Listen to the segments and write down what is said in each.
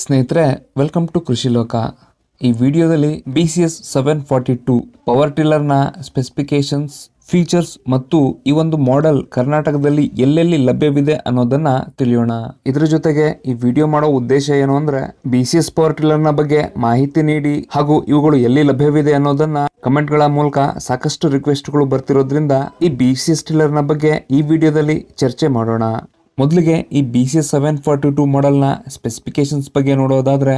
ಸ್ನೇಹಿತರೆ, welcome to ಕೃಷಿ ಲೋಕ. ಈ ವಿಡಿಯೋದಲ್ಲಿ BCS 742 ಪವರ್ ಟಿಲ್ಲರ್ನ ಸ್ಪೆಸಿಫಿಕೇಶನ್ಸ್, ಫೀಚರ್ಸ್ ಮತ್ತು ಈ ಒಂದು ಮಾಡೆಲ್ ಕರ್ನಾಟಕದಲ್ಲಿ ಎಲ್ಲೆಲ್ಲಿ ಲಭ್ಯವಿದೆ ಅನ್ನೋದನ್ನ ತಿಳಿಯೋಣ. ಇದರ ಜೊತೆಗೆ ಈ ವಿಡಿಯೋ ಮಾಡೋ ಉದ್ದೇಶ ಏನು ಅಂದ್ರೆ BCS ಪವರ್ ಟಿಲ್ಲರ್ನ ಬಗ್ಗೆ ಮಾಹಿತಿ ನೀಡಿ ಹಾಗೂ ಇವುಗಳು ಎಲ್ಲಿ ಲಭ್ಯವಿದೆ ಅನ್ನೋದನ್ನ ಕಮೆಂಟ್ ಗಳ ಮೂಲಕ ಸಾಕಷ್ಟು ರಿಕ್ವೆಸ್ಟ್ಗಳು ಬರ್ತಿರೋದ್ರಿಂದ ಈ BCS ಟಿಲ್ಲರ್ನ ಬಗ್ಗೆ ಈ ವಿಡಿಯೋದಲ್ಲಿ ಚರ್ಚೆ ಮಾಡೋಣ. ಮೊದಲಿಗೆ ಈ BCS 742 ಮಾಡೆಲ್ನ ಸ್ಪೆಸಿಫಿಕೇಶನ್ಸ್ ಬಗ್ಗೆ ನೋಡೋದಾದ್ರೆ,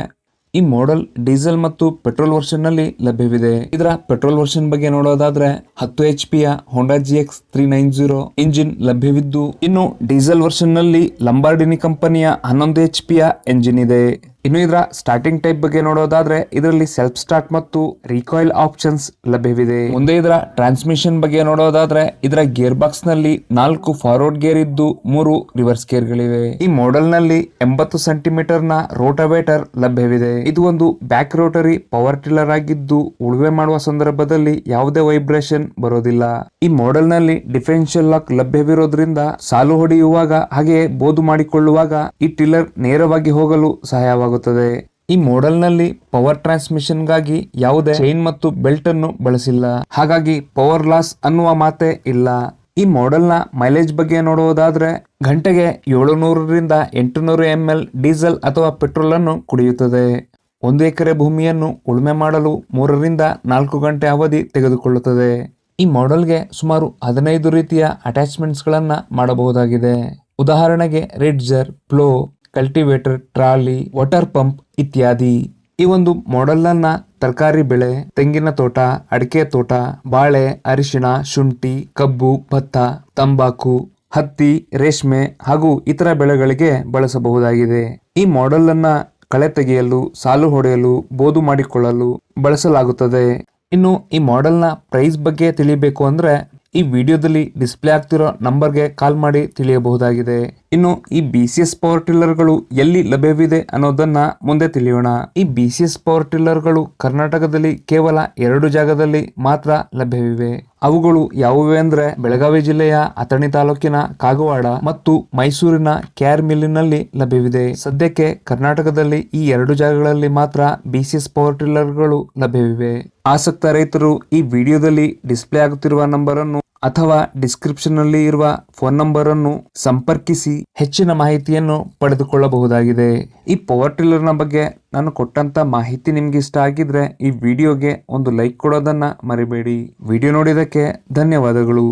ಈ ಮಾಡೆಲ್ ಡೀಸೆಲ್ ಮತ್ತು ಪೆಟ್ರೋಲ್ ವರ್ಷನ್ ನಲ್ಲಿ ಲಭ್ಯವಿದೆ. ಇದರ ಪೆಟ್ರೋಲ್ ವರ್ಷನ್ ಬಗ್ಗೆ ನೋಡೋದಾದ್ರೆ 10 HP ಯ Honda GX 390 ಇಂಜಿನ್ ಲಭ್ಯವಿದ್ದು, ಇನ್ನು ಡೀಸೆಲ್ ವರ್ಷನ್ ನಲ್ಲಿ ಲಂಬಾರ್ಡಿನಿ ಕಂಪನಿಯ 11 HP ಯ ಎಂಜಿನ್ ಇದೆ. ಇನ್ನು ಇದರ ಸ್ಟಾರ್ಟಿಂಗ್ ಟೈಪ್ ಬಗ್ಗೆ ನೋಡೋದಾದ್ರೆ ಇದರಲ್ಲಿ ಸೆಲ್ಫ್ ಸ್ಟಾರ್ಟ್ ಮತ್ತು ರಿಕಾಯಿಲ್ ಆಪ್ಷನ್ಸ್ ಲಭ್ಯವಿದೆ. ಮುಂದೆ ಇದರ ಟ್ರಾನ್ಸ್ಮಿಷನ್ ಬಗ್ಗೆ ನೋಡೋದಾದ್ರೆ ಇದರ ಗೇರ್ ಬಾಕ್ಸ್ ನಲ್ಲಿ 4 ಫಾರ್ವರ್ಡ್ ಗೇರ್ ಇದ್ದು 3 ರಿವರ್ಸ್ ಗೇರ್ ಗಳಿವೆ. ಈ ಮಾಡೆಲ್ ನಲ್ಲಿ 80 ಸೆಂಟಿಮೀಟರ್ ನ ರೋಟಾವೇಟರ್ ಲಭ್ಯವಿದೆ. ಇದು ಒಂದು ಬ್ಯಾಕ್ ರೋಟರಿ ಪವರ್ ಟಿಲ್ಲರ್ ಆಗಿದ್ದು ಉಳುಮೆ ಮಾಡುವ ಸಂದರ್ಭದಲ್ಲಿ ಯಾವುದೇ ವೈಬ್ರೇಷನ್ ಬರೋದಿಲ್ಲ. ಈ ಮಾಡೆಲ್ ನಲ್ಲಿ ಡಿಫರೆನ್ಷಿಯಲ್ ಲಾಕ್ ಲಭ್ಯವಿರೋದ್ರಿಂದ ಸಾಲು ಹೊಡೆಯುವಾಗ ಹಾಗೆ ಬೋದು ಮಾಡಿಕೊಳ್ಳುವಾಗ ಈ ಟಿಲ್ಲರ್ ನೇರವಾಗಿ ಹೋಗಲು ಸಹಾಯವಾಗುತ್ತದೆ. ಈ ಮಾಡೆಲ್ ನಲ್ಲಿ ಪವರ್ ಟ್ರಾನ್ಸ್ಮಿಷನ್ ಗಾಗಿ ಯಾವುದೇ ಚೈನ್ ಮತ್ತು ಬೆಲ್ಟ್ ಅನ್ನು ಬಳಸಿಲ್ಲ, ಹಾಗಾಗಿ ಪವರ್ ಲಾಸ್ ಅನ್ನುವ ಮಾತೆ ಇಲ್ಲ. ಈ ಮಾಡೆಲ್ ನ ಮೈಲೇಜ್ ಬಗ್ಗೆ ನೋಡುವುದಾದ್ರೆ ಗಂಟೆಗೆ 700 ರಿಂದ 800 ml ಡೀಸೆಲ್ ಅಥವಾ ಪೆಟ್ರೋಲ್ ಅನ್ನು ಕುಡಿಯುತ್ತದೆ. 1 ಎಕರೆ ಭೂಮಿಯನ್ನು ಉಳುಮೆ ಮಾಡಲು 3 ರಿಂದ 4 ಗಂಟೆ ಅವಧಿ ತೆಗೆದುಕೊಳ್ಳುತ್ತದೆ. ಈ ಮಾಡೆಲ್ಗೆ ಸುಮಾರು 15 ರೀತಿಯ ಅಟ್ಯಾಚ್ಮೆಂಟ್ಸ್ ಗಳನ್ನ ಮಾಡಬಹುದಾಗಿದೆ. ಉದಾಹರಣೆಗೆ ridger, plough, cultivator, trolley, water pump ಇತ್ಯಾದಿ. ಈ ಒಂದು ಮಾಡೆಲ್ ಅನ್ನ ತರಕಾರಿ ಬೆಳೆ, ತೆಂಗಿನ ತೋಟ, ಅಡಿಕೆ ತೋಟ, ಬಾಳೆ, ಅರಿಶಿಣ, ಶುಂಠಿ, ಕಬ್ಬು, ಭತ್ತ, ತಂಬಾಕು, ಹತ್ತಿ, ರೇಷ್ಮೆ ಹಾಗೂ ಇತರ ಬೆಳೆಗಳಿಗೆ ಬಳಸಬಹುದಾಗಿದೆ. ಈ ಮಾಡೆಲ್ ಅನ್ನ ಕಳೆ ತೆಗೆಯಲು, ಸಾಲು ಹೊಡೆಯಲು, ಬೋದು ಮಾಡಿಕೊಳ್ಳಲು ಬಳಸಲಾಗುತ್ತದೆ. ಇನ್ನು ಈ ಮಾಡೆಲ್ ನ ಪ್ರೈಸ್ ಬಗ್ಗೆ ತಿಳಿಯಬೇಕು ಅಂದ್ರೆ ಈ ವಿಡಿಯೋದಲ್ಲಿ ಡಿಸ್ಪ್ಲೇ ಆಗ್ತಿರೋ ನಂಬರ್ಗೆ ಕಾಲ್ ಮಾಡಿ ತಿಳಿಯಬಹುದಾಗಿದೆ. ಇನ್ನು ಈ BCS ಪವರ್ ಟಿಲ್ಲರ್ಗಳು ಎಲ್ಲಿ ಲಭ್ಯವಿದೆ ಅನ್ನೋದನ್ನ ಮುಂದೆ ತಿಳಿಯೋಣ. ಈ BCS ಪವರ್ ಟಿಲ್ಲರ್ಗಳು ಕರ್ನಾಟಕದಲ್ಲಿ ಕೇವಲ 2 ಜಾಗದಲ್ಲಿ ಮಾತ್ರ ಲಭ್ಯವಿವೆ. ಅವುಗಳು ಯಾವುವೆ ಅಂದ್ರೆ ಬೆಳಗಾವಿ ಜಿಲ್ಲೆಯ ಅಥಣಿ ತಾಲೂಕಿನ ಕಾಗವಾಡ ಮತ್ತು ಮೈಸೂರಿನ KR ಮಿಲ್ಲಿನಲ್ಲಿ ಲಭ್ಯವಿದೆ. ಸದ್ಯಕ್ಕೆ ಕರ್ನಾಟಕದಲ್ಲಿ ಈ 2 ಜಾಗಗಳಲ್ಲಿ ಮಾತ್ರ BCS ಪವರ್ ಟಿಲ್ಲರ್ಗಳು ಲಭ್ಯವಿವೆ. ಆಸಕ್ತ ರೈತರು ಈ ವಿಡಿಯೋದಲ್ಲಿ ಡಿಸ್ಪ್ಲೇ ಆಗುತ್ತಿರುವ ನಂಬರ್ ಅನ್ನು ಅಥವಾ ಡಿಸ್ಕ್ರಿಪ್ಷನ್ ನಲ್ಲಿ ಇರುವ ಫೋನ್ ನಂಬರ್ ಅನ್ನು ಸಂಪರ್ಕಿಸಿ ಹೆಚ್ಚಿನ ಮಾಹಿತಿಯನ್ನು ಪಡೆದುಕೊಳ್ಳಬಹುದಾಗಿದೆ. ಈ ಪವರ್ ಟಿಲ್ಲರ್ ನ ಬಗ್ಗೆ ನಾನು ಕೊಟ್ಟಂತ ಮಾಹಿತಿ ನಿಮ್ಗೆ ಇಷ್ಟ ಆಗಿದ್ರೆ ಈ ವಿಡಿಯೋಗೆ ಒಂದು ಲೈಕ್ ಕೊಡೋದನ್ನ ಮರಿಬೇಡಿ. ವಿಡಿಯೋ ನೋಡಿದಕ್ಕೆ ಧನ್ಯವಾದಗಳು.